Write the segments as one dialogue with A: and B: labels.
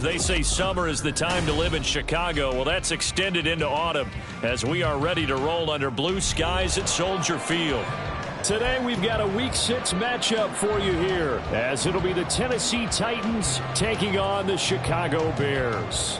A: They say summer is the time to live in Chicago. Well, that's extended into autumn as we are ready to roll under blue skies at Soldier Field. Today we've got a Week 6 matchup for you here, as it'll be the Tennessee Titans taking on the Chicago Bears.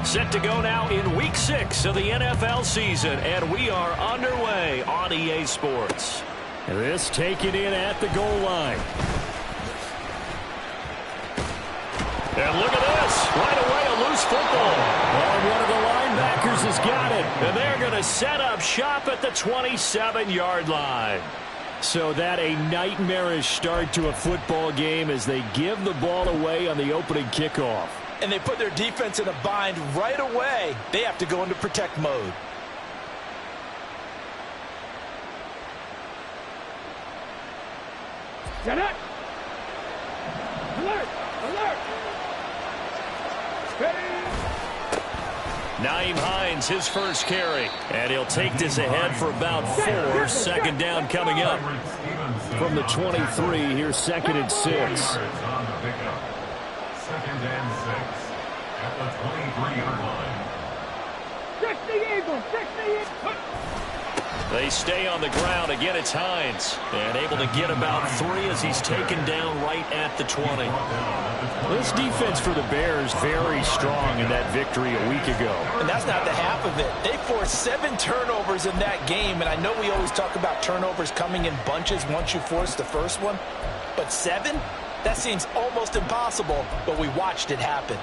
A: Set to go now in Week 6 of the NFL season, and we are underway on EA Sports. This taken in at the goal line. And look at this. Right away, a loose football. And one of the linebackers has got it. And they're going to set up shop at the 27-yard line. So that a nightmarish start to a football game as they give the ball away on the opening kickoff.
B: And they put their defense in a bind right away. They have to go into protect mode.
C: Get it! Alert! Alert!
A: Nyheim Hines, his first carry. And he'll take this ahead for about 4. Second down coming up. From the 23, here's 2nd and 6.
D: Second and 6 at the 23-yard line.
C: 60 Eagles! 60 Eagles!
A: They stay on the ground. Again, it's Hines. And able to get about 3 as he's taken down right at the 20. This defense for the Bears very strong in that victory a week ago.
B: And that's not the half of it. They forced 7 turnovers in that game. And I know we always talk about turnovers coming in bunches once you force the first one. But 7? That seems almost impossible, but we watched it happen.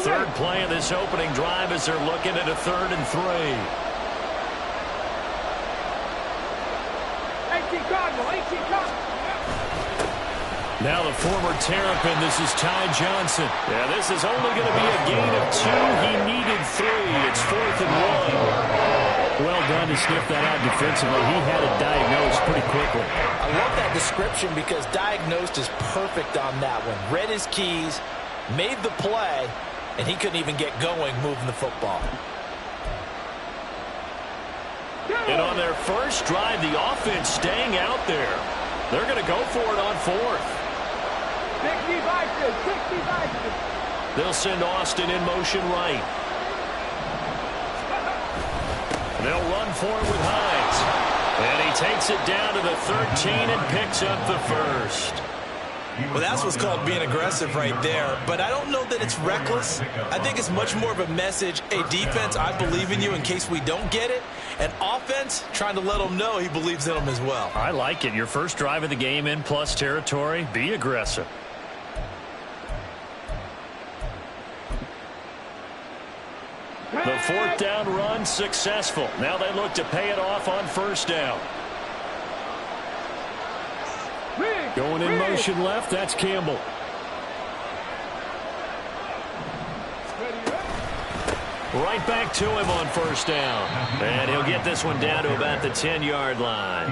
A: Third play of this opening drive as they're looking at a 3rd and 3. Now the former Terrapin, this is Ty Johnson. Yeah, this is only going to be a gain of 2. He needed 3. It's 4th and 1. Well done to sniff that out defensively. He had it diagnosed pretty quickly.
B: I love that description because diagnosed is perfect on that one. Read his keys, made the play, and he couldn't even get going moving the football.
A: And on their first drive, the offense staying out there. They're going to go for it on 4th.
C: 60
A: They'll send Austin in motion right. They'll run for it with Hines. And he takes it down to the 13 and picks up the first.
B: Well, that's what's called being aggressive right there. But I don't know that it's reckless. I think it's much more of a message. Hey, defense, I believe in you in case we don't get it. And offense, trying to let them know he believes in them as well.
A: I like it. Your first drive of the game in plus territory. Be aggressive. The 4th down run successful. Now they look to pay it off on 1st down. Going in motion left, that's Campbell. Right back to him on 1st down. And he'll get this one down to about the 10-yard line.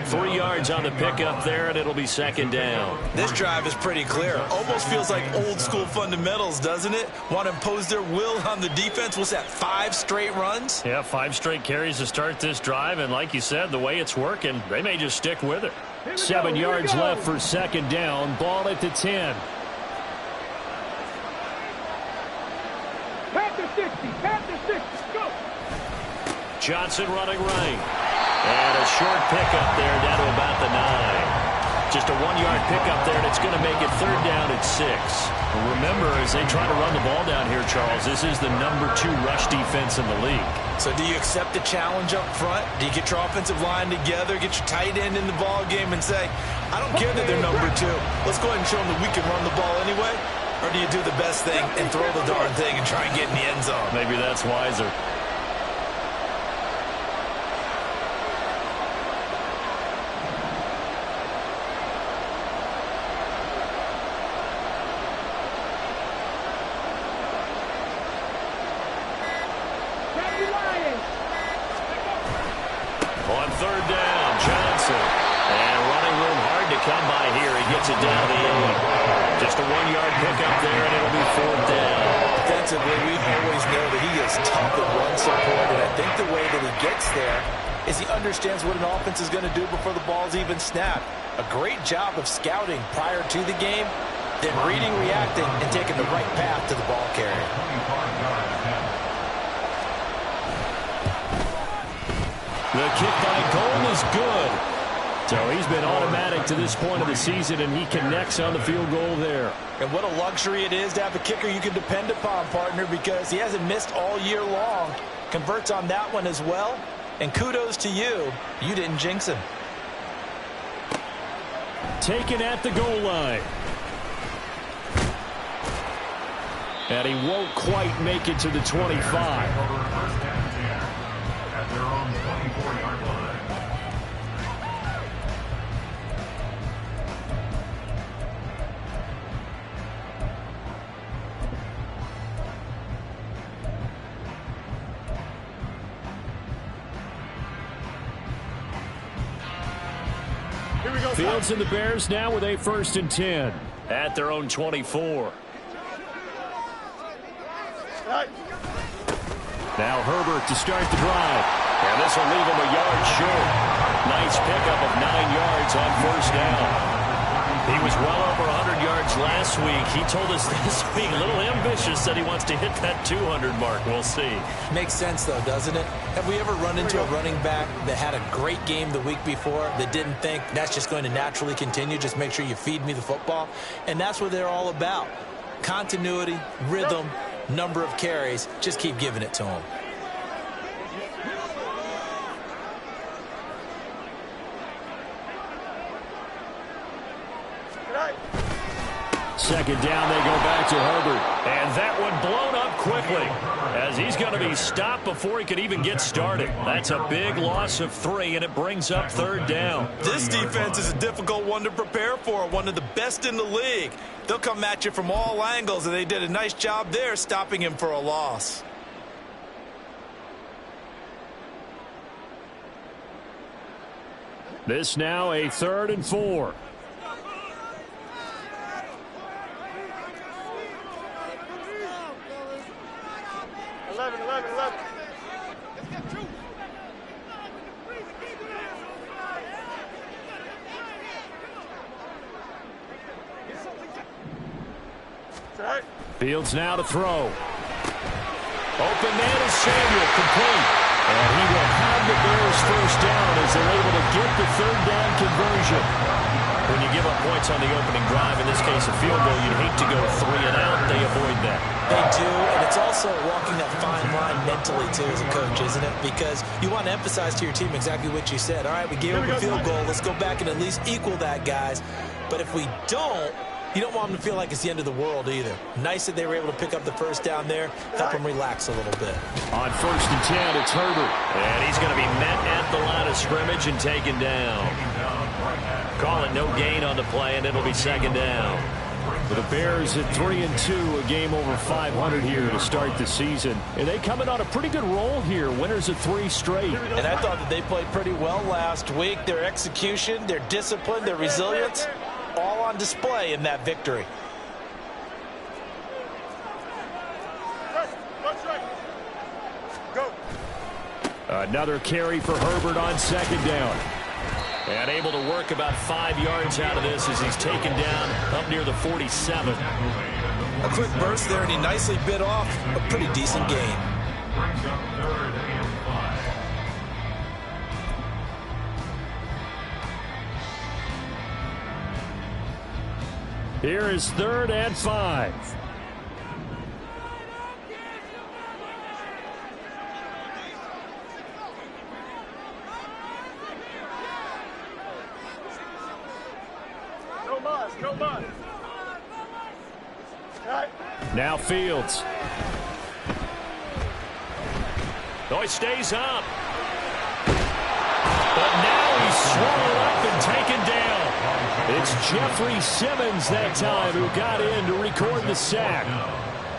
A: 3 yards on the pickup there, and it'll be 2nd down.
B: This drive is pretty clear. Almost feels like old-school fundamentals, doesn't it? Want to impose their will on the defense. What's that, 5 straight runs?
A: Yeah, 5 straight carries to start this drive. And like you said, the way it's working, they may just stick with it. 7 yards left for 2nd down. Ball at the 10.
C: Panther 60, go!
A: Johnson running right. And a short pickup there down to about the 9. Just a 1-yard pickup there, and it's going to make it 3rd down at 6. Remember, as they try to run the ball down here, Charles, this is the number 2 rush defense in the league.
B: So do you accept the challenge up front? Do you get your offensive line together, get your tight end in the ball game and say, I don't care that they're number 2. Let's go ahead and show them that we can run the ball anyway? Or do you do the best thing and throw the darn thing and try and get in the end zone?
A: Maybe that's wiser. On 3rd down, Johnson. And running room hard to come by here. He gets it down the end. To Just a 1-yard pickup there, and it'll be 4th down.
B: Defensively, we always know that he is tough at run support, and I think the way that he gets there is he understands what an offense is going to do before the ball's even snapped. A great job of scouting prior to the game, then reading, reacting, and taking the right path to the ball carrier.
A: The kick by Cole is good. So he's been automatic to this point of the season, and he connects on the field goal there.
B: And what a luxury it is to have a kicker you can depend upon, partner, because he hasn't missed all year long. Converts on that one as well. And kudos to you. You didn't jinx him.
A: Taken at the goal line. And he won't quite make it to the 25.
D: At their own 24-yard line.
A: Fields and the Bears now with a 1st and 10 at their own 24. Now Herbert to start the drive. And this will leave him a yard short. Nice pickup of 9 yards on 1st down. He was well over 100 yards last week. He told us this week, a little ambitious, that he wants to hit that 200 mark. We'll see.
B: Makes sense, though, doesn't it? Have we ever run into a running back that had a great game the week before that didn't think that's just going to naturally continue? Just make sure you feed me the football. And that's what they're all about. Continuity, rhythm, number of carries. Just keep giving it to them.
A: Second down, they go back to Herbert. And that one blown up quickly as he's going to be stopped before he could even get started. That's a big loss of 3, and it brings up 3rd down.
B: This defense is a difficult one to prepare for, one of the best in the league. They'll come at you from all angles, and they did a nice job there stopping him for a loss.
A: This now a 3rd and 4.
C: 11.
A: Fields now to throw. Open man is Samuel, complete. And he will have the Bears 1st down as they're able to get the 3rd down conversion. When you give up points on the opening drive, in this case a field goal, you'd hate to go 3 and out. They avoid that.
B: They do, and it's also walking that fine line mentally, too, as a coach, isn't it? Because you want to emphasize to your team exactly what you said. All right, we gave up a field goal. Let's go back and at least equal that, guys. But if we don't, you don't want them to feel like it's the end of the world either. Nice that they were able to pick up the 1st down there, help them relax a little bit.
A: On 1st and 10, it's Herbert. And he's going to be met at the line of scrimmage and taken down. Call it no gain on the play, and it'll be 2nd down. For the Bears at 3-2, a game over 500 here to start the season. And they come in on a pretty good roll here, winners of 3 straight.
B: And I thought that they played pretty well last week. Their execution, their discipline, their resilience, all on display in that victory.
C: Go.
A: Another carry for Herbert on 2nd down. And able to work about 5 yards out of this as he's taken down up near the 47.
B: A quick burst there, and he nicely bit off a pretty decent gain.
D: Brings up 3rd and 5.
A: Here is 3rd and 5.
C: No buzz.
A: Now Fields. Oh, he stays up. But now he's swallowed up and taken down. It's Jeffrey Simmons that time who got in to record the sack.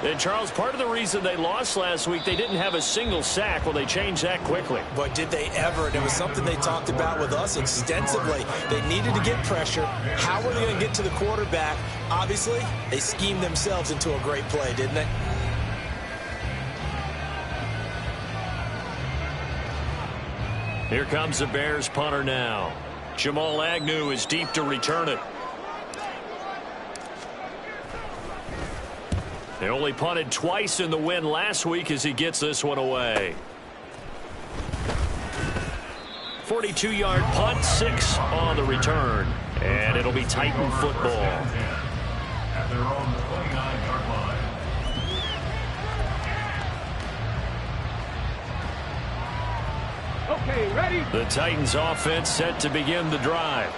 A: And, Charles, part of the reason they lost last week, they didn't have a single sack. Well, they changed that quickly.
B: But did they ever? And it was something they talked about with us extensively. They needed to get pressure. How were they going to get to the quarterback? Obviously, they schemed themselves into a great play, didn't they?
A: Here comes the Bears punter now. Jamal Agnew is deep to return it. They only punted twice in the win last week as he gets this one away. 42-yard punt, 6 on the return. And it'll be Titan football.
D: At their own 29-yard line.
C: Okay, ready?
A: The Titans offense set to begin the drive.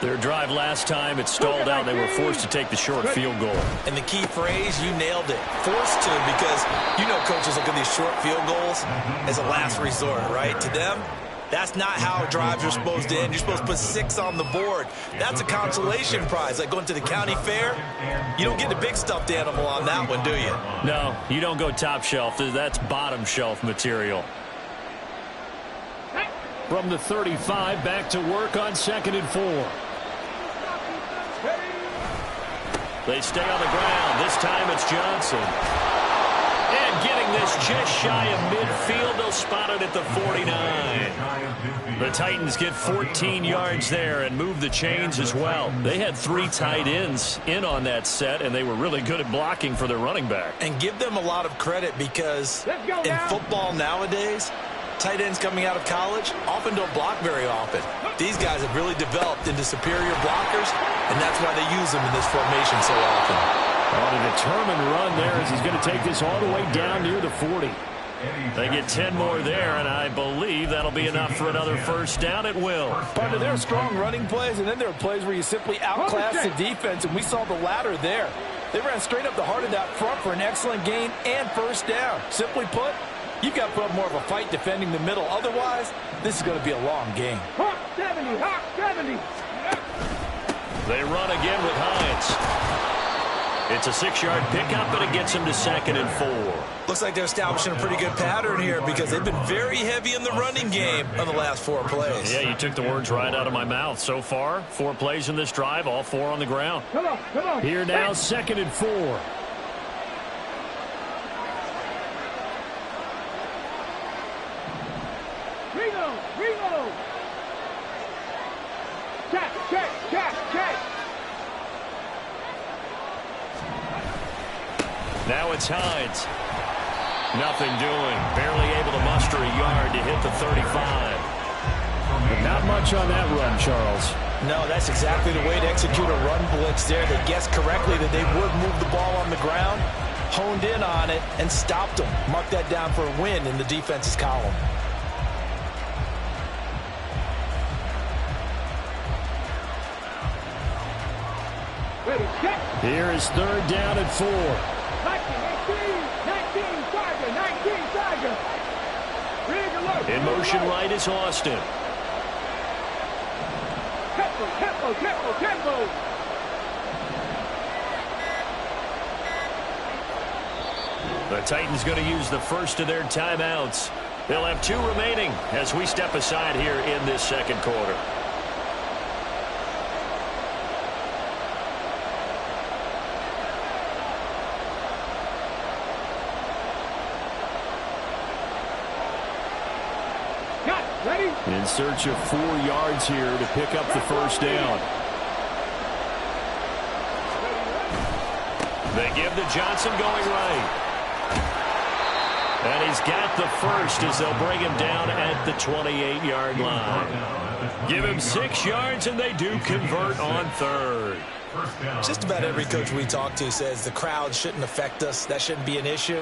A: Their drive last time, it stalled out. They were forced to take the short field goal.
B: And the key phrase, you nailed it. Forced to, because you know coaches look at these short field goals as a last resort, right? To them, that's not how drives are supposed to end. You're supposed to put 6 on the board. That's a consolation prize, like going to the county fair. You don't get the big stuffed animal on that one, do you?
A: No, you don't go top shelf. That's bottom shelf material. From the 35, back to work on 2nd and 4. They stay on the ground. This time it's Johnson. And getting this just shy of midfield. They'll spot it at the 49. The Titans get 14 yards there and move the chains as well. They had 3 tight ends in on that set, and they were really good at blocking for their running back.
B: And give them a lot of credit, because in football nowadays, tight ends coming out of college often don't block very often. These guys have really developed into superior blockers, and that's why they use them in this formation so often.
A: On a determined run there as he's going to take this all the way down near the 40. They get 10 more there, and I believe that'll be enough for another first down. It will.
E: Partner, there are strong running plays, and then there are plays where you simply outclass the defense, and we saw the latter there. They ran straight up the heart of that front for an excellent gain and first down. Simply put, you've got to put up more of a fight defending the middle. Otherwise, this is going to be a long game.
C: Hawk 70, Hawk 70.
A: They run again with Hines. It's a 6-yard pickup, but it gets him to 2nd and 4.
B: Looks like they're establishing a pretty good pattern here, because they've been very heavy in the running game on the last 4 plays.
A: Yeah, you took the words right out of my mouth. So far, 4 plays in this drive, all 4 on the ground.
C: Come on, come on.
A: Here now, 2nd and 4.
C: Ringo. Check.
A: Now it's Hines. Nothing doing. Barely able to muster a yard to hit the 35. But not much on that run, Charles.
B: No, that's exactly the way to execute a run blitz there. They guessed correctly that they would move the ball on the ground, honed in on it, and stopped them. Mark that down for a win in the defense's column.
A: Here is 3rd down and 4.
C: 19, Tiger.
A: In motion right is Austin.
C: Tempo.
A: The Titans going to use the first of their timeouts. They'll have 2 remaining as we step aside here in this 2nd quarter. In search of 4 yards here to pick up the first down. They give to Johnson going right. And he's got the first as they'll bring him down at the 28-yard line. Give him 6 yards, and they do convert on 3rd.
B: Just about every coach we talk to says the crowd shouldn't affect us. That shouldn't be an issue.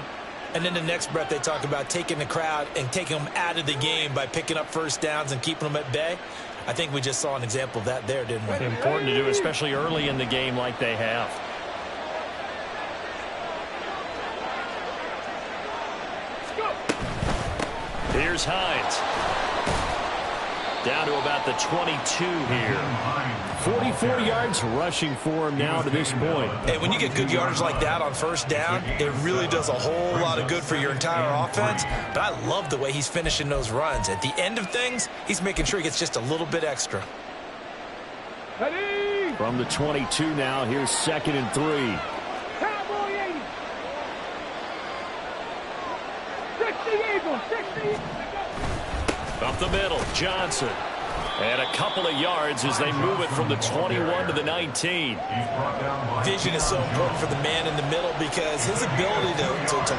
B: And then the next breath they talk about taking the crowd and taking them out of the game by picking up first downs and keeping them at bay. I think we just saw an example of that there, didn't we?
A: Important to do, especially early in the game like they have. Here's Hines. Down to about the 22 here. 44 yards rushing for him now to this point.
B: And when you get good yardage like that on first down, it really does a whole lot of good for your entire offense. But I love the way he's finishing those runs. At the end of things, he's making sure he gets just a little bit extra.
C: Ready?
A: From the 22 now, here's 2nd and 3.
C: Cowboy 80. 60 Eagles. 60.
A: Up the middle, Johnson. And a couple of yards as they move it from the 21 to the 19.
B: Vision is so important for the man in the middle because his ability to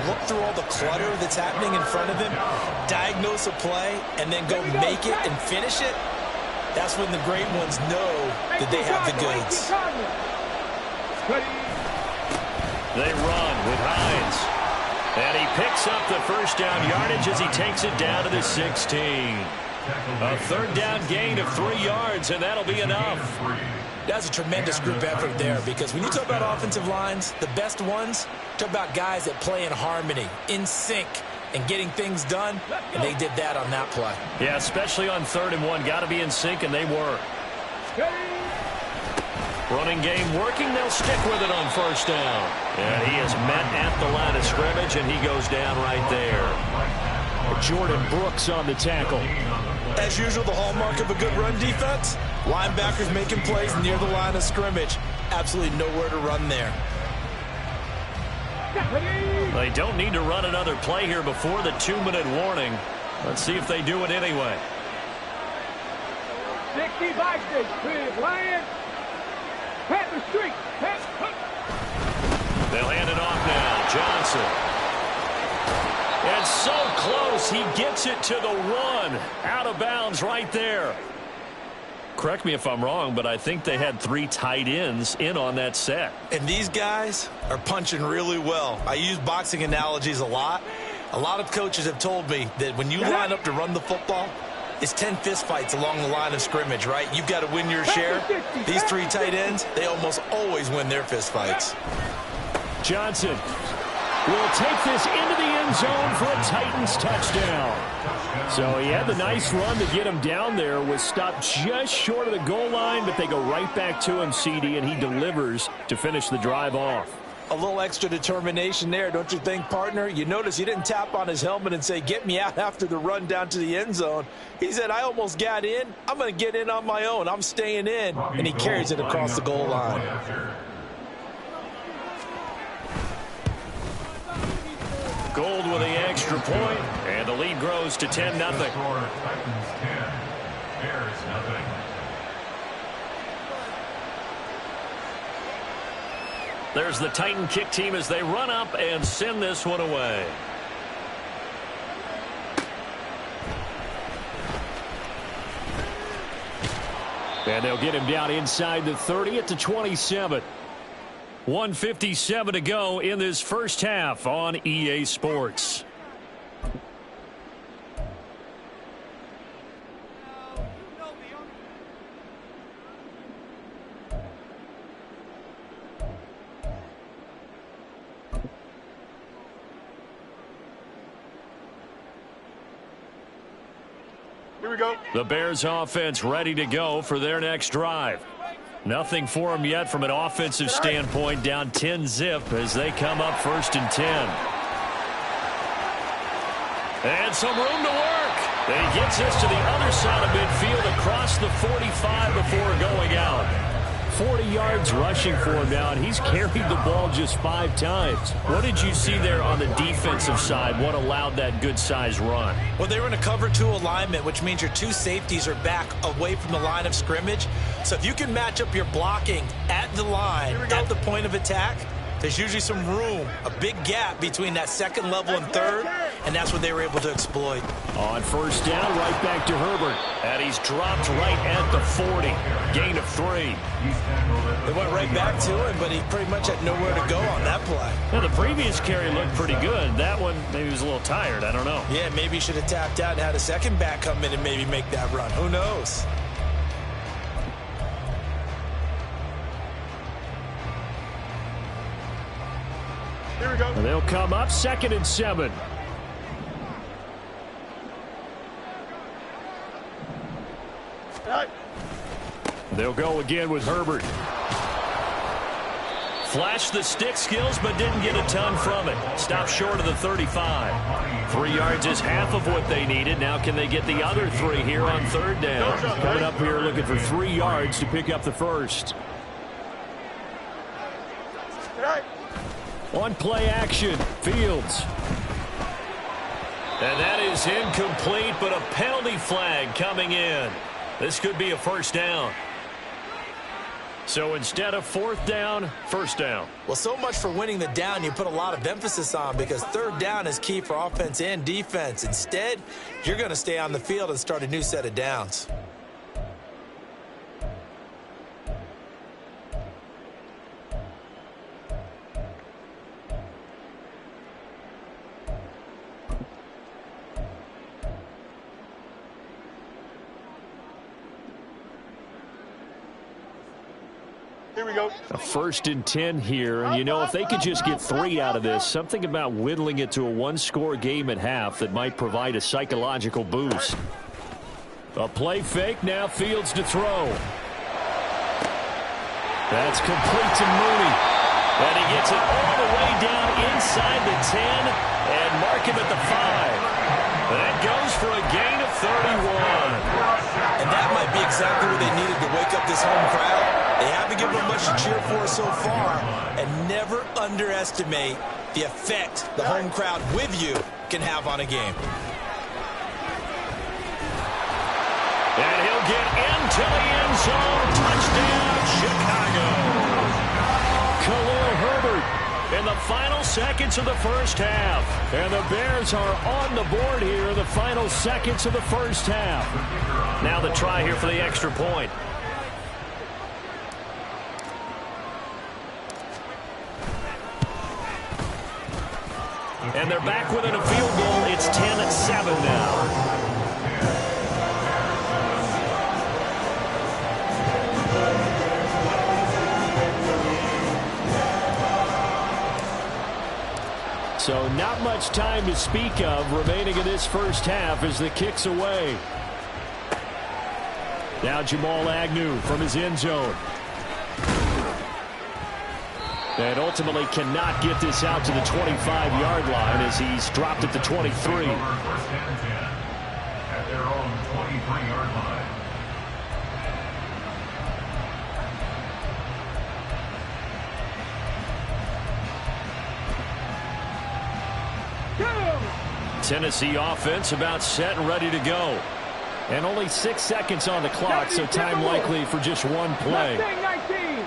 B: look through all the clutter that's happening in front of him, diagnose a play, and then go make it and finish it, that's when the great ones know that they have the goods.
A: They run with Hines. And he picks up the first down yardage as he takes it down to the 16. A 3rd down gain of 3 yards, and that'll be enough.
B: That's a tremendous group effort there because when you talk about offensive lines, the best ones, talk about guys that play in harmony, in sync, and getting things done, and they did that on that play.
A: Yeah, especially on 3rd and 1. Got to be in sync, and they were. Running game working. They'll stick with it on 1st down. And he is met at the line of scrimmage, and he goes down right there. Jordan Brooks on the tackle.
B: As usual, the hallmark of a good run defense, linebackers making plays near the line of scrimmage. Absolutely nowhere to run there.
A: They don't need to run another play here before the 2-minute warning. Let's see if they do it anyway.
C: 60 Vikings. Lions. Panther Street.
A: They'll hand it off now. Johnson. And so close, he gets it to the 1. Out of bounds right there. Correct me if I'm wrong, but I think they had 3 tight ends in on that set.
B: And these guys are punching really well. I use boxing analogies a lot. A lot of coaches have told me that when you line up to run the football, it's 10 fistfights along the line of scrimmage, right? You've got to win your share. These 3 tight ends, they almost always win their fistfights.
A: Johnson will take this into the end zone for a Titans touchdown. So he had the nice run to get him down there, was stopped just short of the goal line, but they go right back to him, CD, and he delivers to finish the drive off.
E: A little extra determination there, don't you think, partner? You notice he didn't tap on his helmet and say, get me out after the run down to the end zone. He said, I almost got in. I'm going to get in on my own. I'm staying in. And he carries it across the goal line.
A: Gold with the extra point, and the lead grows to 10-0. There's the Titan kick team as they run up and send this one away. And they'll get him down inside the 30 at the 27. 1:57 to go in this first half on EA Sports.
F: Here we go.
A: The Bears offense ready to go for their next drive. Nothing for them yet from an offensive standpoint, down 10-zip as they come up 1st and 10. And some room to work. And he gets this to the other side of midfield across the 45 before going out. 40 yards rushing for him now, and he's carried the ball just 5 times. What did you see there on the defensive side? What allowed that good-sized run?
B: Well, they were in a cover 2 alignment, which means your 2 safeties are back away from the line of scrimmage. So if you can match up your blocking at the line, at the point of attack, there's usually some room, a big gap between that 2nd level and 3rd, and that's what they were able to exploit.
A: On 1st down, right back to Herbert. And he's dropped right at the 40. Gain of 3.
B: They went right back to him, but he pretty much had nowhere to go on that play.
A: Well, the previous carry looked pretty good. That one, maybe he was a little tired. I don't know.
B: Yeah, maybe he should have tapped out and had a second back come in and maybe make that run. Who knows?
F: Here we go.
A: And they'll come up 2nd and 7. They'll go again with Herbert. Flashed the stick skills, but didn't get a ton from it. Stopped short of the 35. 3 yards is half of what they needed. Now can they get the other 3 here on 3rd down? Coming up here looking for 3 yards to pick up the first. On play action, Fields. And that is incomplete, but a penalty flag coming in. This could be a first down. So instead of fourth down, first down.
B: Well, so much for winning the down you put a lot of emphasis on, because third down is key for offense and defense. Instead, you're going to stay on the field and start a new set of downs.
F: Here we go.
A: A 1st and 10 here, and you know, if they could just get 3 out of this, something about whittling it to a one-score game at half that might provide a psychological boost. A play fake, now Fields to throw. That's complete to Mooney. And he gets it all the way down inside the 10 and mark him at the 5. That goes for a gain of 31.
B: And that might be exactly what they needed to wake up this home crowd. They haven't given them much to cheer for so far, and never underestimate the effect the home crowd with you can have on a game.
A: And he'll get into the end zone. Touchdown, Chicago. Khalil Herbert in the final seconds of the first half. And the Bears are on the board here in the final seconds of the first half. Now the try here for the extra point. And they're back within a field goal. It's 10-7 now. So not much time to speak of remaining in this first half as the kick's away. Now Jamal Agnew from his end zone. And ultimately cannot get this out to the 25-yard line as he's dropped at the 23.
D: First and 10 at their own 23-yard line.
A: Tennessee offense about set and ready to go. And only 6 seconds on the clock, so time likely for just one play.
C: 19.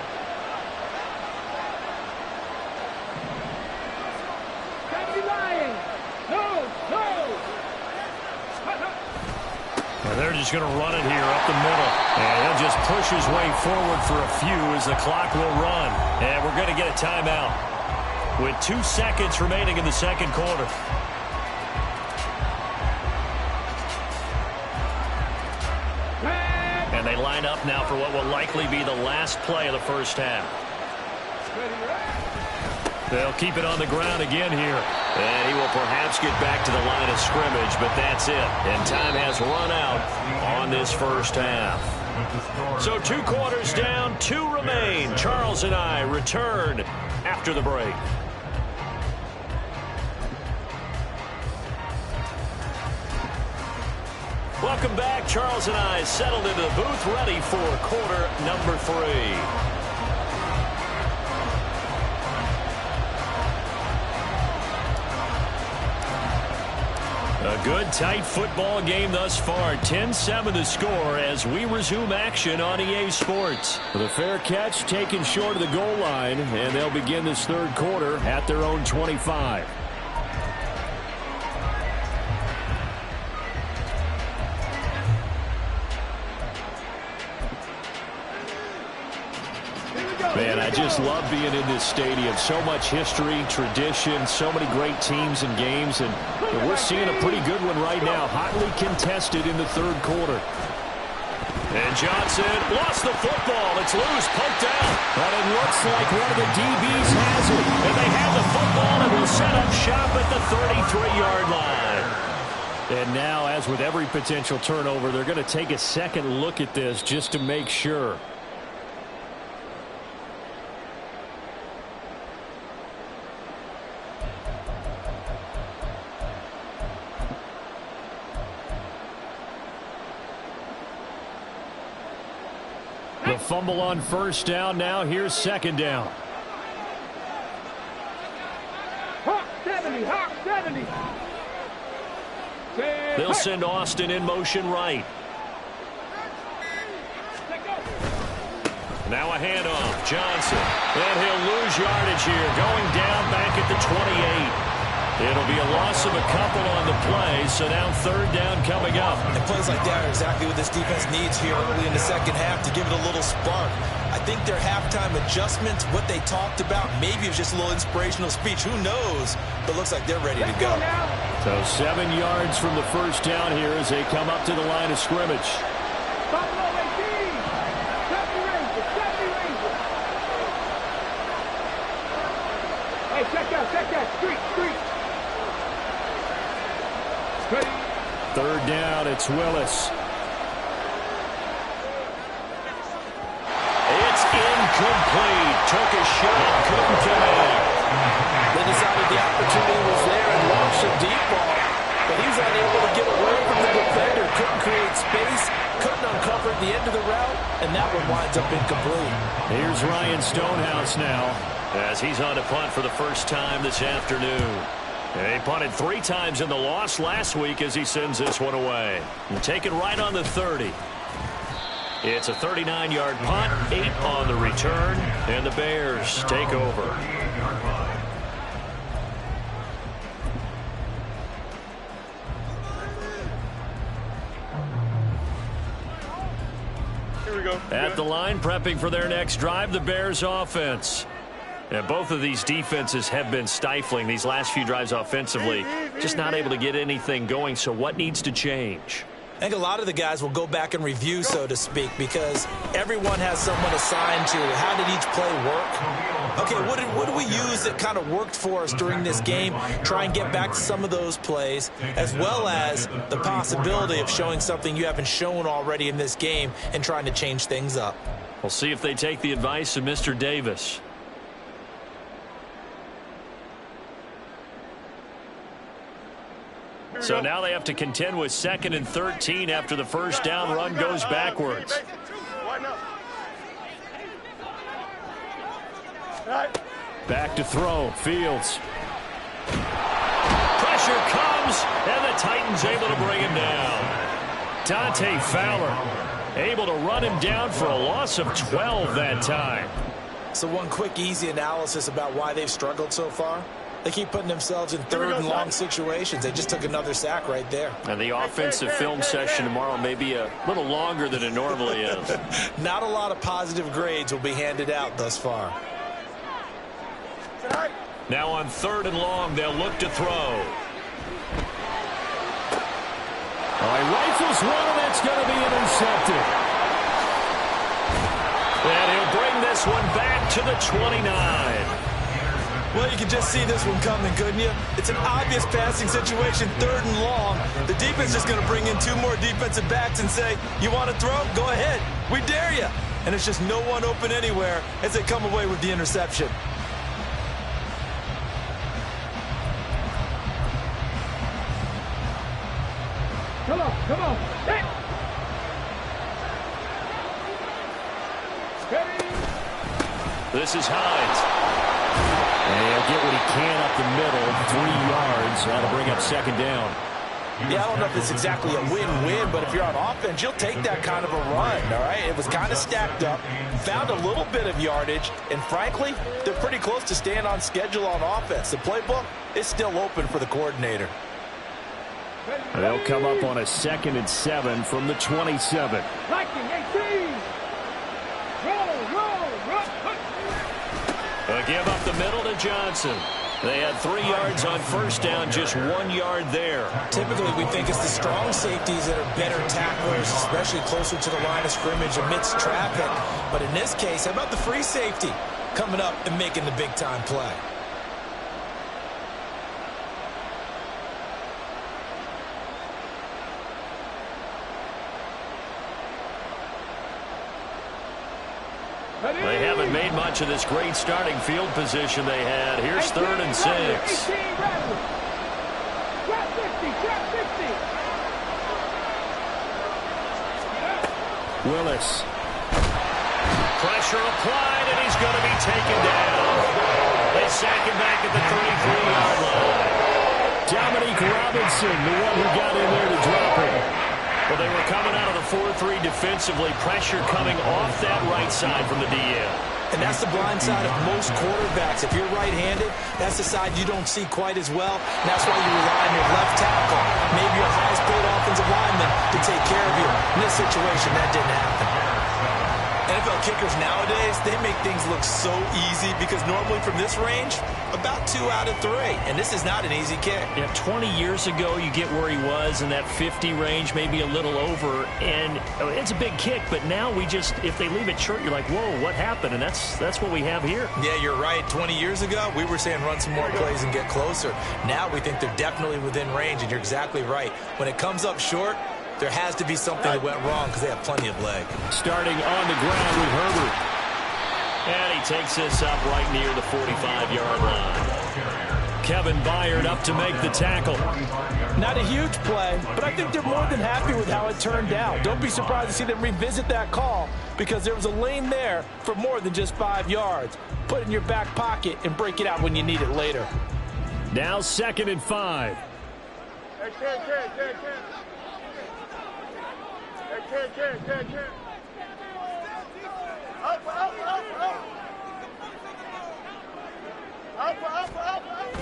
A: And they're just going to run it here up the middle. And he'll just push his way forward for a few as the clock will run. And we're going to get a timeout with 2 seconds remaining in the second quarter. And they line up now for what will likely be the last play of the first half. They'll keep it on the ground again here. And he will perhaps get back to the line of scrimmage, but that's it. And time has run out on this first half. So 2 quarters down, 2 remain. Charles and I return after the break. Welcome back. Charles and I settled into the booth, ready for quarter number 3. A good, tight football game thus far. 10-7 the score as we resume action on EA Sports. The fair catch taken short of the goal line, and they'll begin this third quarter at their own 25. Man, I just love being in this stadium. So much history, tradition, so many great teams and games, and we're seeing a pretty good one right now. Hotly contested in the third quarter. And Johnson lost the football. It's loose, poked out. But it looks like one of the DBs has it. And they have the football and will set up shop at the 33-yard line. And now, as with every potential turnover, they're going to take a second look at this just to make sure. The fumble on first down. Now here's second down.
C: 70, hop 70.
A: They'll send Austin in motion right. Now a handoff. Johnson. And he'll lose yardage here. Going down back at the 28. It'll be a loss of a couple on the play, so now third down coming up.
B: And plays like that are exactly what this defense needs here early in the second half to give it a little spark. I think their halftime adjustments, what they talked about, maybe it was just a little inspirational speech. Who knows? But it looks like they're ready to go.
A: So 7 yards from the first down here as they come up to the line of scrimmage.
C: Buffalo 18. 70 Rangers, 70 Rangers. Hey, check that. Street.
A: Third down, it's Willis. It's incomplete. Took a shot, couldn't connect.
E: They decided the opportunity was there and launched a deep ball, but he's unable to get away from the defender. Couldn't create space, couldn't uncover the end of the route, and that one winds up incomplete.
A: Here's Ryan Stonehouse now as he's on to punt for the first time this afternoon. And he punted 3 times in the loss last week as he sends this one away. And taken right on the 30. It's a 39-yard punt, 8 on the return, and the Bears take over.
F: Here we go.
A: At the line, prepping for their next drive, the Bears offense. And both of these defenses have been stifling these last few drives offensively. Just not able to get anything going, so what needs to change?
B: I think a lot of the guys will go back and review, so to speak, because everyone has someone assigned to how did each play work. Okay, what did we use that kind of worked for us during this game? Try and get back to some of those plays, as well as the possibility of showing something you haven't shown already in this game and trying to change things up.
A: We'll see if they take the advice of Mr. Davis. So now they have to contend with 2nd and 13 after the first down run goes backwards. Back to throw. Fields. Pressure comes, and the Titans able to bring him down. Dante Fowler able to run him down for a loss of 12 that time.
B: So one quick, easy analysis about why they've struggled so far. They keep putting themselves in third and long situations. They just took another sack right there.
A: And the offensive film session tomorrow may be a little longer than it normally is.
B: Not a lot of positive grades will be handed out thus far.
A: Now on 3rd and long, they'll look to throw. He rifles one, and it's going to be intercepted. And he'll bring this one back to the 29.
B: Well, you can just see this one coming, couldn't you? It's an obvious passing situation, 3rd and long. The defense is going to bring in 2 more defensive backs and say, you want to throw? Go ahead. We dare you. And it's just no one open anywhere as they come away with the interception.
C: Come on. Hey.
A: This is Hines. And he'll get what he can up the middle, 3 yards. That'll bring up 2nd down.
E: Yeah, I don't know if it's exactly a win-win, but if you're on offense, you'll take that kind of a run, all right? It was kind of stacked up, found a little bit of yardage, and frankly, they're pretty close to staying on schedule on offense. The playbook is still open for the coordinator.
A: They'll come up on a 2nd and 7 from the 27.
C: Viking 18. Roll.
A: A give up the middle to Johnson. They had 3 yards on first down, just 1 yard there.
B: Typically, we think it's the strong safeties that are better tacklers, especially closer to the line of scrimmage amidst traffic. But in this case, how about the free safety coming up and making the big-time play?
A: They haven't made much of this great starting field position they had. Here's 3rd and 6. Willis. Pressure applied, and he's going to be taken down. They sack him back at the 33-yard line. Robinson, the one who got in there to drop it. Well, they were coming out of the 4-3 defensively. Pressure coming off that right side from the DL.
E: And that's the blind side of most quarterbacks. If you're right-handed, that's the side you don't see quite as well. And that's why you rely on your left tackle, maybe your highest-paid offensive lineman, to take care of you. In this situation, that didn't happen. NFL kickers nowadays, they make things look so easy because normally from this range, about 2 out of 3. And this is not an easy kick.
A: Yeah, 20 years ago, you get where he was in that 50 range, maybe a little over. And it's a big kick, but now we just, if they leave it short, you're like, whoa, what happened? And that's what we have here.
E: Yeah, you're right. 20 years ago, we were saying run some more plays and get closer. Now we think they're definitely within range, and you're exactly right. When it comes up short, there has to be something that went wrong because they have plenty of leg.
A: Starting on the ground with Herbert. And he takes this up right near the 45-yard line. Kevin Byard up to make the tackle.
E: Not a huge play, but I think they're more than happy with how it turned out. Don't be surprised to see them revisit that call because there was a lane there for more than just 5 yards. Put it in your back pocket and break it out when you need it later.
A: Now 2nd and 5.
C: Hey, Ken. Up.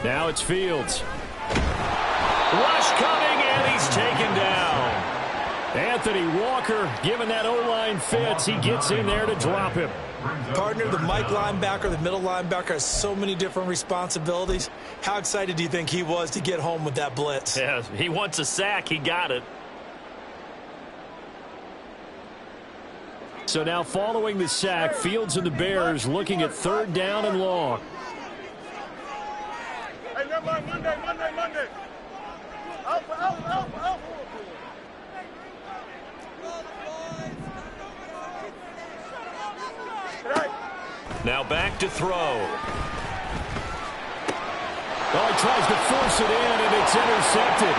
A: Now it's Fields. Rush coming, and he's taken down. Anthony Walker, given that O-line fits, he gets in there to drop him.
E: Partner, the Mike linebacker, the middle linebacker has so many different responsibilities. How excited do you think he was to get home with that blitz?
A: Yeah, he wants a sack. He got it. So now following the sack, Fields and the Bears looking at 3rd down and long.
C: Hey, never mind, Monday. Up.
A: Now back to throw. Oh, he tries to force it in, and it's intercepted.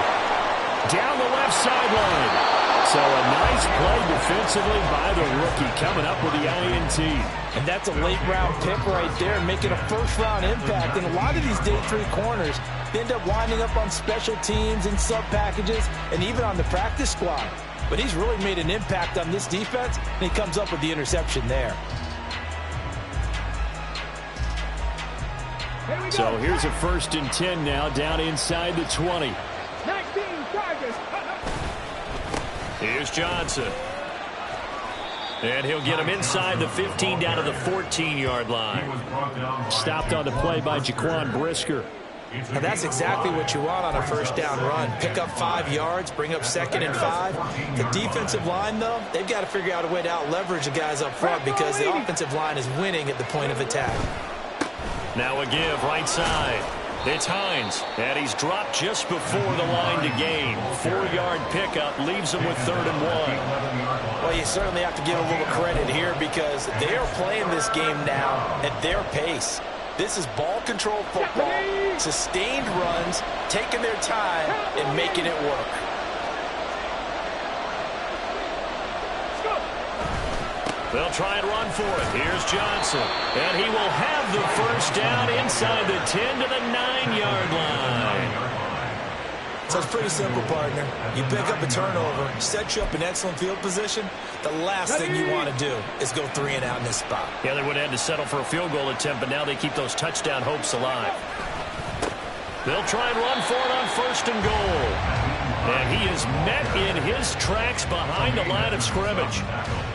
A: Down the left sideline. So a nice play defensively by the rookie coming up with the INT.
E: And that's a late-round pick right there, making a first-round impact. And a lot of these day 3 corners, they end up winding up on special teams and sub-packages and even on the practice squad. But he's really made an impact on this defense, and he comes up with the interception there.
A: So here's a 1st and 10 now, down inside the 20.
C: 19 targets.
A: Here's Johnson. And he'll get him inside the 15 down to the 14-yard line. Stopped on the play by Jaquan Brisker.
E: And that's exactly what you want on a 1st down run. Pick up 5 yards, bring up 2nd and 5. The defensive line, though, they've got to figure out a way to out-leverage the guys up front because the offensive line is winning at the point of attack.
A: Now a give right side. It's Hines, and he's dropped just before the line to gain. 4-yard pickup leaves him with 3rd and 1.
E: Well, you certainly have to give a little credit here because they are playing this game now at their pace. This is ball control football, sustained runs, taking their time and making it work.
A: They'll try and run for it. Here's Johnson. And he will have the 1st down inside the 10 to the 9-yard line.
E: So it's pretty simple, partner. You pick up a turnover, set you up in excellent field position. The last thing you want to do is go 3 and out in this spot.
A: Yeah, they would have had to settle for a field goal attempt, but now they keep those touchdown hopes alive. They'll try and run for it on 1st and goal. And he is met in his tracks behind the line of scrimmage.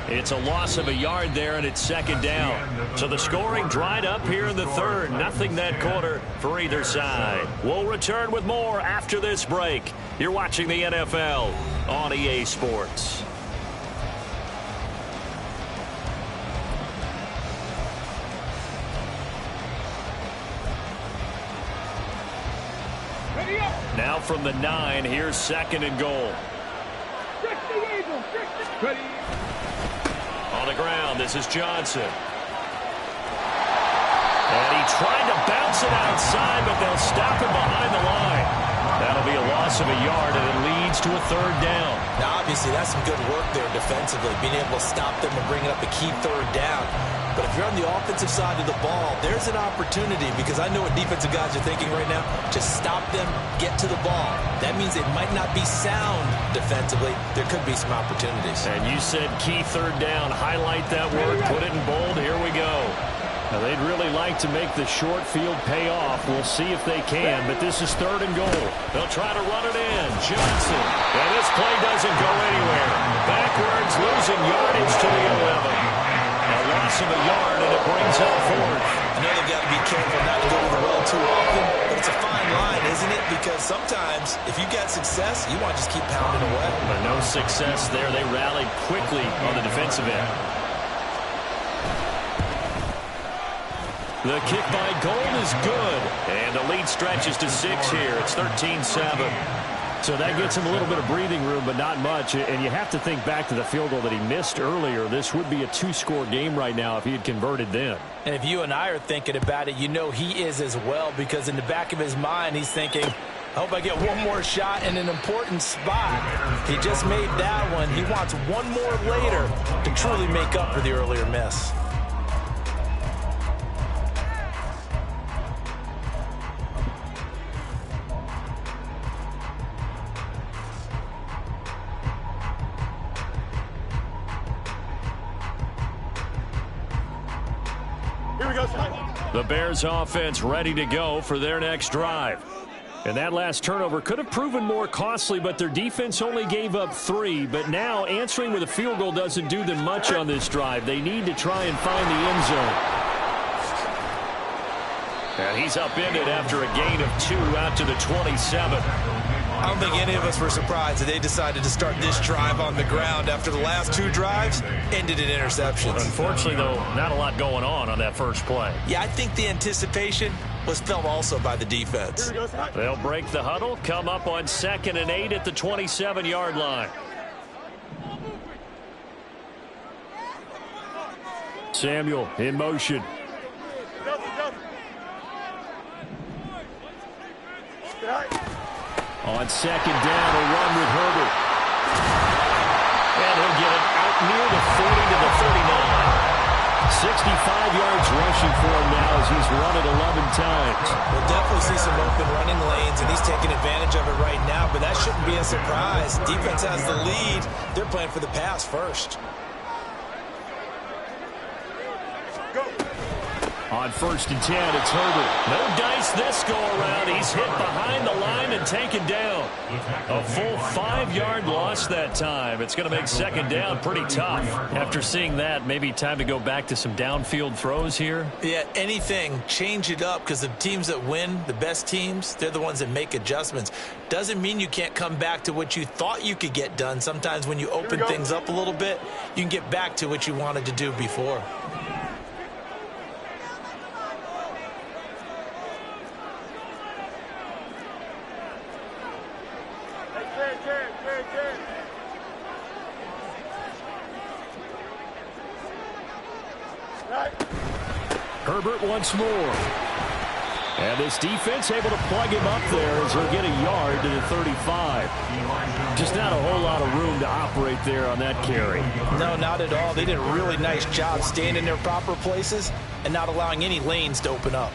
A: It's a loss of a yard there, and it's 2nd down. So the scoring dried up here in the 3rd. Nothing that quarter for either side. We'll return with more after this break. You're watching the NFL on EA Sports. Now from the 9, here's 2nd and goal. On the ground, this is Johnson. And he tried to bounce it outside, but they'll stop him behind the line. That'll be a loss of a yard, and it leads to a 3rd down.
E: Now, obviously, that's some good work there defensively, being able to stop them and bring it up a key 3rd down.
B: But if you're on the offensive side of the ball, there's an opportunity, because I know what defensive guys are thinking right now. Just stop them, get to the ball. That means they might not be sound defensively. There could be some opportunities.
A: And you said key third down. Highlight that word, put it in bold. Here we go. Now, they'd really like to make the short field pay off. We'll see if they can, but this is 3rd and goal. They'll try to run it in. Johnson. And this play doesn't go anywhere. Backwards, losing yardage to the 11. A loss of a yard, and it brings up 4th.
B: I know they've got to be careful not to go to the well too often, but it's a fine line, isn't it? Because sometimes, if you get success, you want to just keep pounding away.
A: But no success there. They rallied quickly on the defensive end. The kick by Gold is good. And the lead stretches to 6 here. It's 13-7. So that gets him a little bit of breathing room, but not much. And you have to think back to the field goal that he missed earlier. This would be a 2-score game right now if he had converted then.
E: And if you and I are thinking about it, you know he is as well, because in the back of his mind, he's thinking, I hope I get one more shot in an important spot. He just made that one. He wants one more later to truly make up for the earlier miss.
C: Here we go.
A: The Bears offense ready to go for their next drive. And that last turnover could have proven more costly, but their defense only gave up 3. But now answering with a field goal doesn't do them much on this drive. They need to try and find the end zone. And he's upended after a gain of 2 out to the 27.
B: I don't think any of us were surprised that they decided to start this drive on the ground after the last 2 drives ended in interceptions.
A: Unfortunately, though, not a lot going on that first play.
B: Yeah, I think the anticipation was felt also by the defense.
A: They'll break the huddle, come up on 2nd and 8 at the 27-yard line. Samuel in motion. On 2nd down, a run with Herbert. And he'll get it out near the 40 to the 39. 65 yards rushing for him now as he's run it 11 times.
B: We'll definitely see some open running lanes, and he's taking advantage of it right now, but that shouldn't be a surprise. Defense has the lead. They're playing for the pass first.
A: On 1st and 10, it's Herbert. No dice this go-around. He's hit behind the line and taken down. A full 5-yard loss that time. It's going to make 2nd down pretty tough. After seeing that, maybe time to go back to some downfield throws here.
B: Yeah, anything. Change it up, because the teams that win, the best teams, they're the ones that make adjustments. Doesn't mean you can't come back to what you thought you could get done. Sometimes when you open things up a little bit, you can get back to what you wanted to do before.
A: Herbert once more. And this defense able to plug him up there as he'll get a yard to the 35. Just not a whole lot of room to operate there on that carry.
E: No, not at all. They did a really nice job staying in their proper places and not allowing any lanes to open up.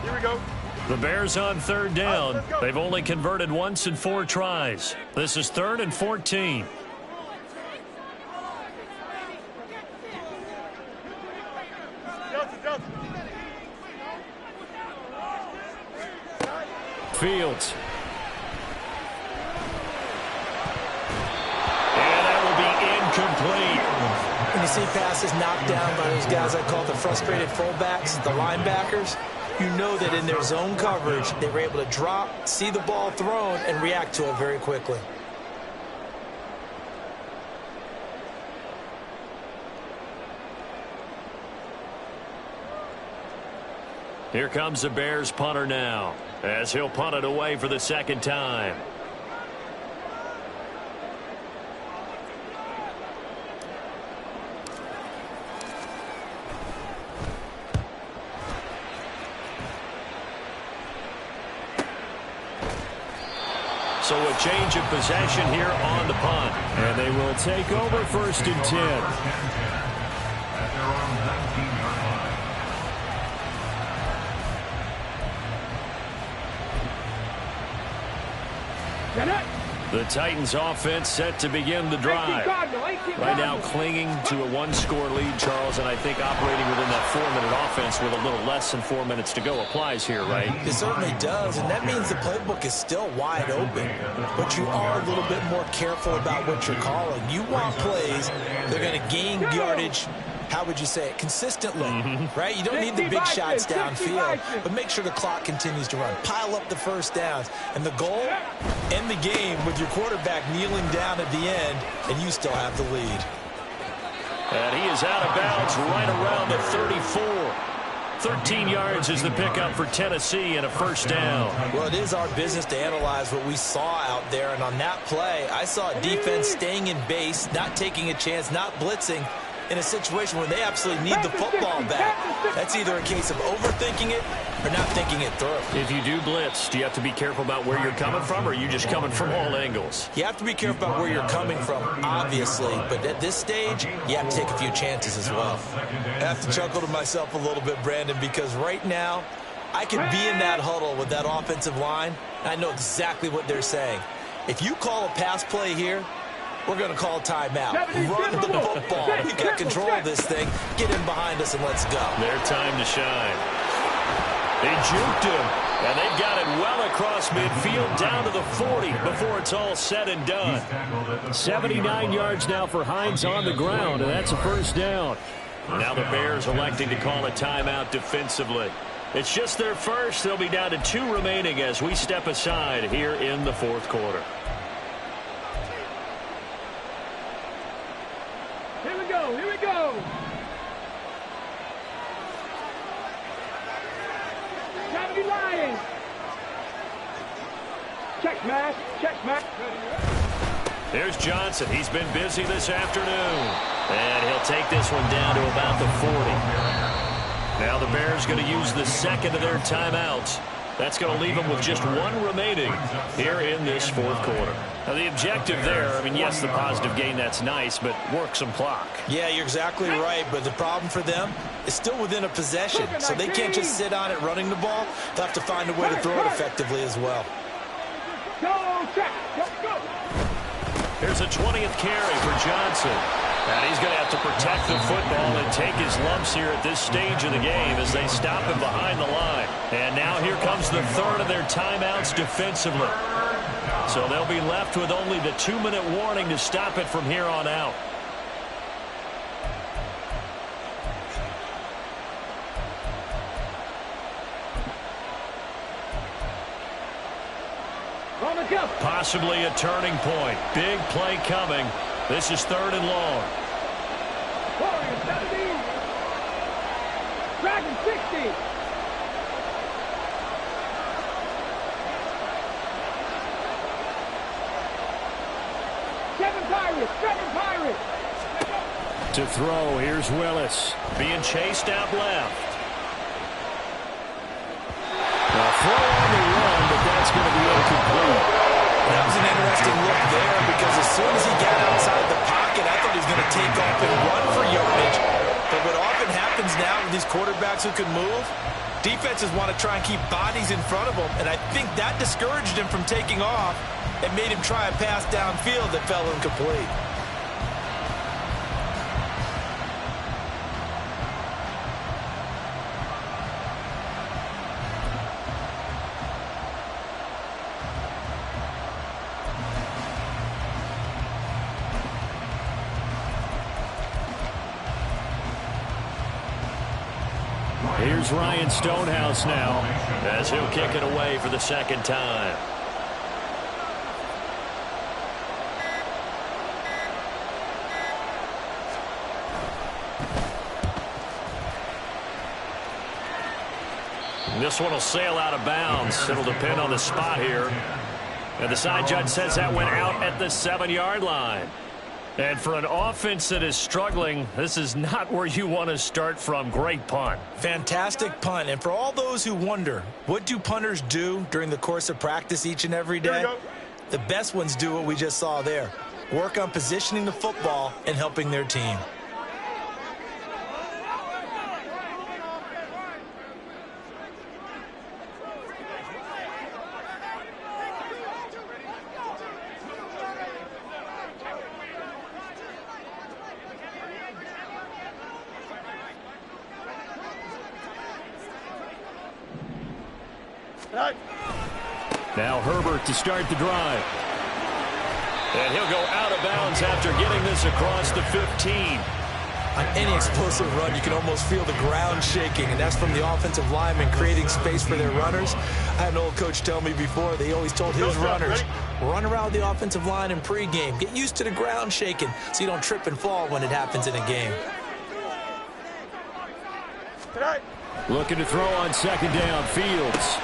C: Here we go.
A: The Bears on 3rd down. They've only converted once in 4 tries. This is 3rd and 14. Fields. And that will be incomplete.
B: When you see passes knocked down by those guys I call the frustrated fullbacks, the linebackers, you know that in their zone coverage, they were able to drop, see the ball thrown, and react to it very quickly.
A: Here comes the Bears punter now, as he'll punt it away for the 2nd time. So a change of possession here on the punt. And they will take over 1st and 10.
D: At their own 19-yard line.
A: The Titans offense set to begin the drive. Right now clinging to a one-score lead, Charles, and I think operating within that 4-minute offense with a little less than 4 minutes to go applies here, right?
B: It certainly does, and that means the playbook is still wide open. But you are a little bit more careful about what you're calling. You want plays that are going to gain yardage, how would you say it, consistently, right? You don't need the big shots downfield, but make sure the clock continues to run. Pile up the first downs. And the goal, end the game with your quarterback kneeling down at the end, and you still have the lead.
A: And he is out of bounds right around the 34. 13 yards is the pickup for Tennessee and a 1st down.
B: Well, it is our business to analyze what we saw out there, and on that play, I saw a defense staying in base, not taking a chance, not blitzing, in a situation where they absolutely need the football back. That's either a case of overthinking it or not thinking it through.
A: If you do blitz, do you have to be careful about where you're coming from, or are you just coming from all angles?
B: You have to be careful about where you're coming from, obviously, but at this stage, you have to take a few chances as well. I have to chuckle to myself a little bit, Brandon, because right now, I could be in that huddle with that offensive line, and I know exactly what they're saying. If you call a pass play here, we're going to call timeout. Run the football. We've got control of this thing. Get in behind us and let's go.
A: Their time to shine. They juked him, and they've got it well across midfield down to the 40 before it's all said and done. 79 yards now for Hines on the ground, and that's a 1st down. Now the Bears electing to call a timeout defensively. It's just their first. They'll be down to 2 remaining as we step aside here in the 4th quarter.
F: Here we go. Here we go. Gotta be lying. Check, Matt. Check, Matt.
A: Here's Johnson. He's been busy this afternoon. And he'll take this one down to about the 40. Now the Bears going to use the 2nd of their timeouts. That's going to leave them with just 1 remaining here in this 4th quarter. Now the objective there, I mean, yes, the positive gain, that's nice, but work some clock.
B: Yeah, you're exactly right, but the problem for them is still within a possession, so they can't just sit on it running the ball. They'll have to find a way to throw it effectively as well.
F: Go, check. Go.
A: Here's a 20th carry for Johnson. And he's going to have to protect the football and take his lumps here at this stage of the game as they stop him behind the line. And now here comes the 3rd of their timeouts defensively. So they'll be left with only the 2-minute warning to stop it from here on out. Possibly a turning point. Big play coming. This is 3rd and long.
F: Warriors 70. Dragon 60. Seven Pirates.
A: To throw, here's Willis. Being chased out left. A throw on the run, but that's going to be incomplete.
B: That was an interesting look there because as soon as he got outside the pocket, I thought he was going to take off and run for yardage. But what often happens now with these quarterbacks who can move, defenses want to try and keep bodies in front of them, and I think that discouraged him from taking off and made him try a pass downfield that fell incomplete.
A: Here's Ryan Stonehouse now as he'll kick it away for the 2nd time. This one will sail out of bounds. It'll depend on the spot here. And the side judge says that went out at the 7-yard line. And for an offense that is struggling, this is not where you want to start from. Great punt.
B: Fantastic punt. And for all those who wonder, what do punters do during the course of practice each and every day? The best ones do what we just saw there. Work on positioning the football and helping their team.
A: Now Herbert to start the drive. And he'll go out of bounds after getting this across the 15.
B: On any explosive run, you can almost feel the ground shaking, and that's from the offensive linemen creating space for their runners. I had an old coach tell me before, they always told his runners, run around the offensive line in pregame. Get used to the ground shaking so you don't trip and fall when it happens in a game.
A: Looking to throw on second down. Fields.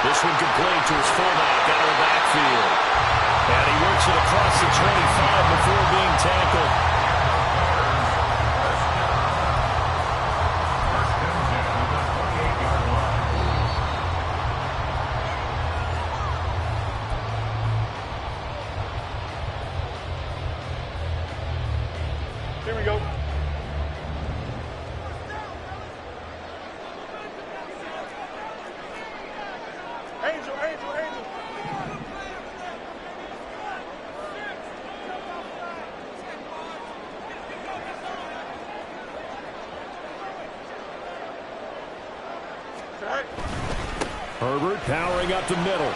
A: This one complete to his fullback out of the backfield. And he works it across the 25 before being tackled.
C: Here we go. Angel, Angel, Angel.
A: Herbert powering up the middle.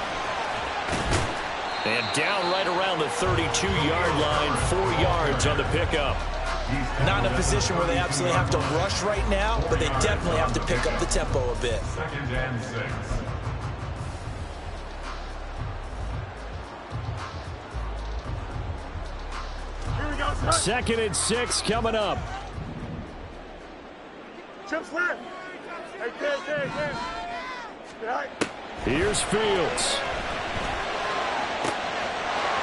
A: And down right around the 32-yard line, 4 yards on the pickup.
B: Not in a position where they absolutely have to rush right now, but they definitely have to pick up the tempo a bit.
D: 2nd and 6.
C: Here we go, son.
A: 2nd and 6 coming up.
C: Chips left. Hey, Ted. Right.
A: Here's Fields.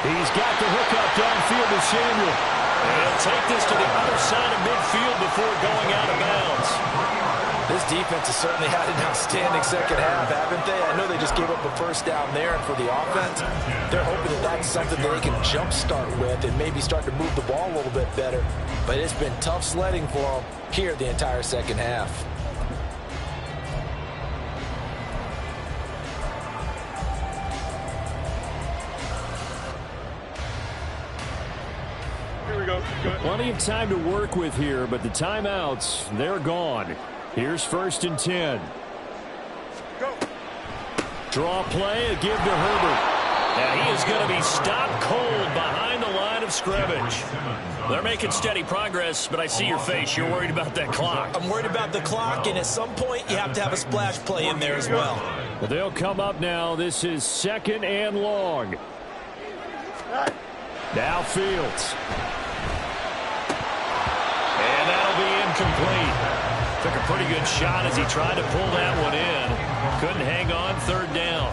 A: He's got the hook up downfield to Samuel. And he'll take this to the other side of midfield before going out of bounds.
E: This defense has certainly had an outstanding second half, haven't they? I know they just gave up a first down there, and for the offense, they're hoping that that's something that they can jumpstart with and maybe start to move the ball a little bit better. But it's been tough sledding for them here the entire second half.
C: Here we go. Good.
A: Plenty of time to work with here, but the timeouts, they're gone. Here's 1st and 10.
C: Go.
A: Draw play, a give to Herbert. And he is going to be stopped cold behind the line of scrimmage. They're making steady progress, but I see your face. You're worried about that clock.
B: I'm worried about the clock, and at some point, you have to have a splash play in there as well.
A: But they'll come up now. This is 2nd and long.
C: Right.
A: Now Fields. And that'll be incomplete. Took a pretty good shot as he tried to pull that one in. Couldn't hang on. 3rd down.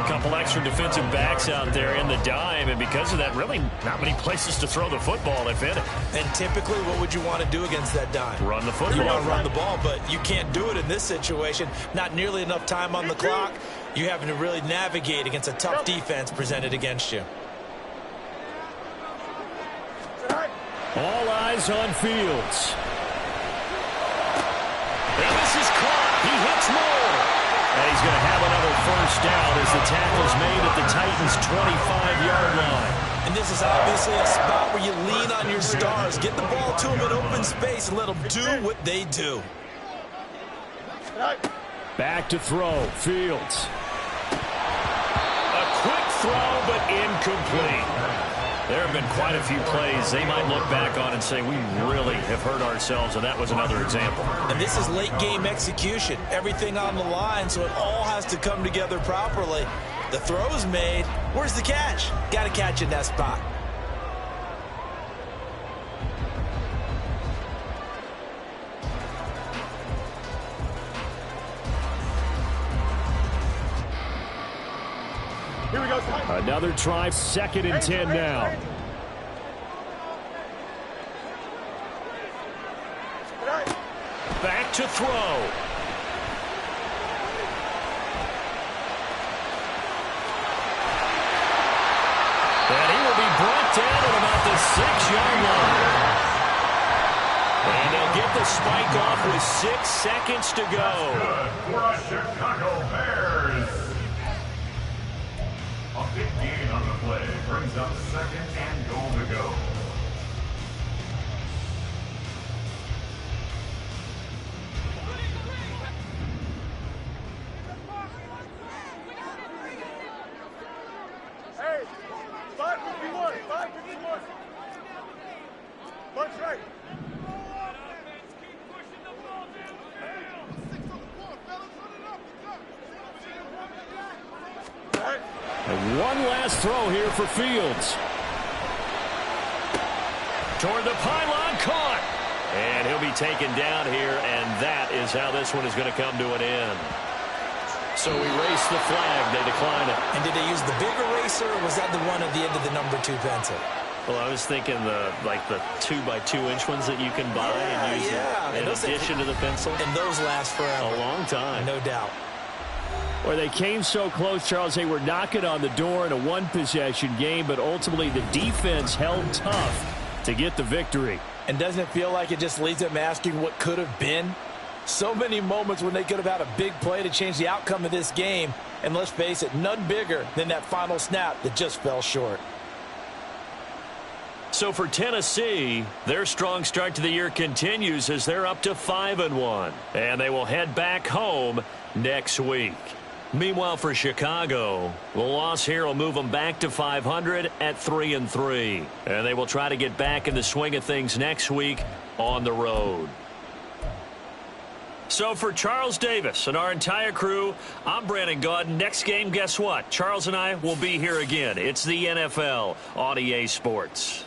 A: A couple extra defensive backs out there in the dime, and because of that, really not many places to throw the football, if any.
B: And typically, what would you want to do against that dime?
A: Run the
B: You
A: football.
B: want to run the ball, but you can't do it in this situation. Not nearly enough time on the clock. You're having to really navigate against a tough defense presented against you.
C: Right.
A: All eyes on Fields. And this is caught. He hits more. And he's going to have another first down as the tackle's made at the Titans' 25-yard line.
B: And this is obviously a spot where you lean on your stars. Get the ball to them in open space and let them do what they do.
C: Right.
A: Back to throw. Fields. A quick throw, but incomplete. There have been quite a few plays they might look back on and say, we really have hurt ourselves, and that was another example.
B: And this is late-game execution. Everything on the line, so it all has to come together properly. The throw's made. Where's the catch? Got to catch in that spot.
C: Here we go, son.
A: Another try, 2nd and 10 now.
C: Right.
A: Back to throw. 6-yard line. And they'll get the spike off with 6 seconds to go.
D: Good for the Chicago Bears. A big gain on the play brings up 2nd and goal to go.
C: Hey, 551, 551. Bunch right.
A: And one last throw here for Fields. Toward the pylon, caught. And he'll be taken down here, and that is how this one is going to come to an end. So erase the flag. They decline it.
E: And did they use the big eraser, or was that the one at the end of the number 2 pencil?
A: Well, I was thinking the 2x2-inch ones that you can buy and use in addition to the pencil.
E: And those last forever.
A: A long time.
E: No doubt.
A: Well, they came so close, Charles. They were knocking on the door in a one-possession game, but ultimately the defense held tough to get the victory.
E: And doesn't it feel like it just leaves them asking what could have been? So many moments when they could have had a big play to change the outcome of this game. And let's face it, none bigger than that final snap that just fell short.
A: So for Tennessee, their strong start to the year continues as they're up to 5-1. And they will head back home next week. Meanwhile, for Chicago, the loss here will move them back to 500 at 3-3. And they will try to get back in the swing of things next week on the road. So for Charles Davis and our entire crew, I'm Brandon Gaudin. Next game, guess what? Charles and I will be here again. It's the NFL on EA Sports.